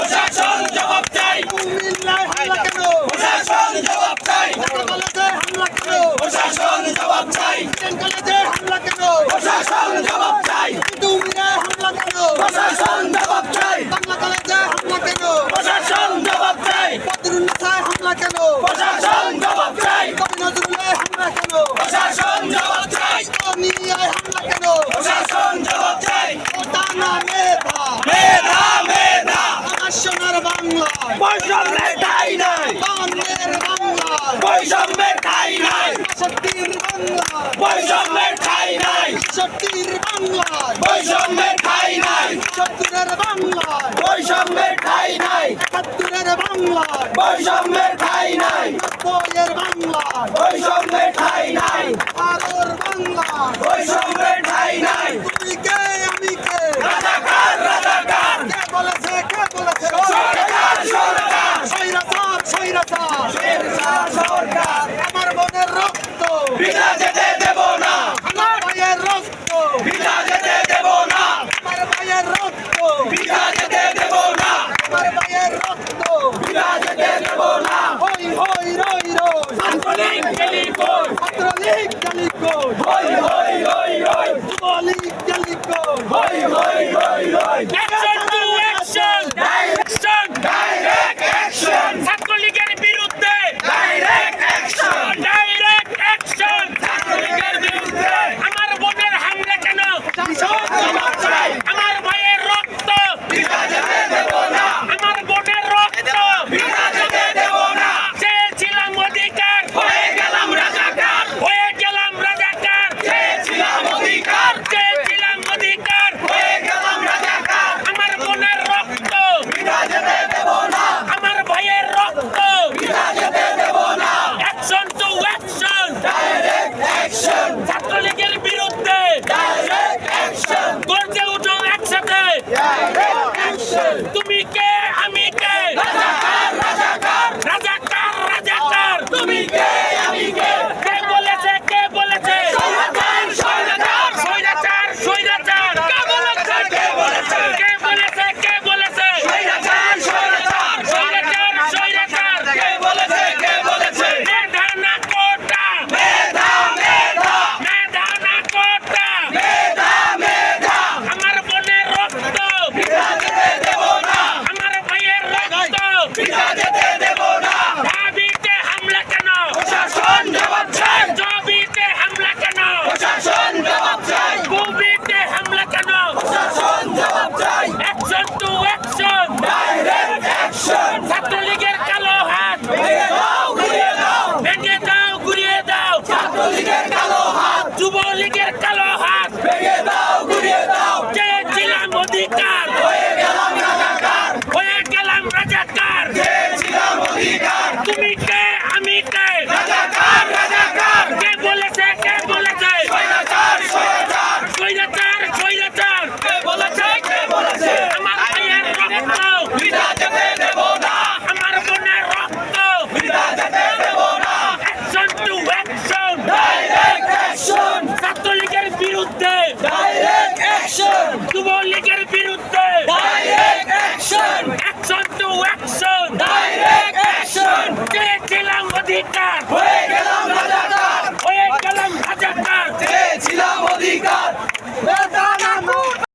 প্রশাসন জবাব চাই। কুমিল্লায় হামলা কেন? প্রশাসন জবাব চাই। কলেজে হামলা কেন? প্রশাসন জবাব চাই। কলেজে হামলা কেন? প্রশাসন জবাব চাই। কুমিল্লা হামলা কেন? প্রশাসন জবাব চাই। বাংলা কলেজে হামলা কেন? প্রশাসন জবাব চাই। বদরুন্নেসায় হামলা কেন? প্রশাসন জবাব চাই। কবি নজরুলে হামলা কেন? প্রশাসন জবাব চাই। কমিয়ায় হামলা কেন? প্রশাসন জবাব চাই। ওটা না মেধা, মেধা মেধা আমার সোনার বাংলায়, বৈষম্যের ঠাঁই নাই। বাংলার বাংলায়, বৈষম্যের ঠাঁই নাই। সত্যির বাংলায়, বৈষম্যের ঠাঁই নাই। সত্যির বাংলায়, বৈষম্যের ঠাঁই নাই। সত্যিরের বাংলায়, বৈষম্যের ঠাঁই নাই। একাত্তরের বাংলায়, বৈষম্যের ঠাঁই নাই। বইয়ের বাংলায়, বৈষম্যের ঠাঁই নাই। আরোর বাংলায়, বৈষম্যের ঠাঁই নাই। তুমি কে আমি কে? রাজাকার রাজাকার কে বলেছে কে বলেছে? সরকার সরকার স্বৈরাচার স্বৈরাচার, শেরশাহ সরকার আমার বোনের রক্ত, বিনা যেতে দেব না। আমার ভাইয়ের রক্ত, বিনা যেতে দেব না। আমার ভাইয়ের রক্ত, বিনা যেতে দেব না। আমার ভাইয়ের রক্ত, বিনা যেতে দেব না। হই হই রই রই, ছাত্রলীগ গেলিকই ছাত্রলীগ গেলিকই, হই হই হই হই যুবলীগ গেলিকই, হই হই হই হই Action to action! Action! Direct action ছাত্রলীগের বিরুদ্ধে ডাইরেক্ট অ্যাকশন ডাইরেক্ট অ্যাকশন! ছাত্রলীগের বিরুদ্ধে আমার বোনের হামলা কেন? জবাব চাই। আমার ভাইয়ের রক্ত! বিনা যেতে দেব না। আমার বোনের রক্ত! বিনা যেতে দেব না। চেয়েছিলাম অধিকার! হয়ে গেলাম রাজাকার। হয়ে গেলাম রাজাকার! চেয়েছিলাম অধিকার। চেয়েছিলাম অধিকার! হয়ে গেলাম রাজাকার। আমার বোনের রক্ত! বিনা যেতে দেব না। আমার ভাইয়ের রক্ত! বিনা যেতে দেব না। Action to action! Direct action ছাত্রলীগের বিরুদ্ধে ডাইরেক্ট অ্যাকশন গর্জে উঠো একসাথে! ডাইরেক্ট অ্যাকশন তুমি কে আমি কে? রাজাকার রাজাকার রাজাকার রাজাকার! তুমি কে আমি কে কে বলেছে কে বলেছে? স্বৈরাচার স্বৈরাচার স্বৈরাচার স্বৈরাচার! কে বলেছে কে বলেছে কে বলেছে কে বলেছে? স্বৈরাচার স্বৈরাচার স্বৈরাচার স্বৈরাচার! কে বলেছে কে বলেছে মেধা না কোটা! মেধা মেধা মেধা না কোটা! মেধা মেধা আমার বোনের রক্ত! বিনা যেতে দেব না। আমার ভাইয়ের রক্ত! বিনা যেতে দেব না। দাবিতে হামলা কেন? প্রশাসন জবাব চাই। জবিতে হামলা কেন? প্রশাসন জবাব চাই। কুবিতে হামলা কেন? প্রশাসন জবাব চাই। Action to action! Direct action ছাত্রলীগের কালো হাত ভেঙে দাও ঘুরিয়ে দাও। ভেঙে দাও ঘুরিয়ে দাও! ছাত্রলীগের কালো হাত যুবলীগের কালো হাত ভেঙে দাও ঘুরিয়ে দাও। চেয়েছিলাম অধিকার! হয়ে গেলাম রাজাকার। হয়ে গেলাম রাজাকার! চেয়েছিলাম অধিকার। তুমি কে আমি কে? রাজাকার রাজাকার কে বলেছে কে বলেছে? স্বৈরাচার স্বৈরাচার স্বৈরাচার স্বৈরাচার! কে বলেছে কে বলেছে আমার ভাইয়ের রক্ত! বিনা যেতে দেব না। আমার বোনের রক্ত! বিনা যেতে দেব না। Action to action! Direct action ছাত্রলীগের বিরুদ্ধে ডাইরেক্ট অ্যাকশন যুবলীগের বিরুদ্ধে direct action action to action! Direct action চেয়েছিলাম অধিকার! হয়ে গেলাম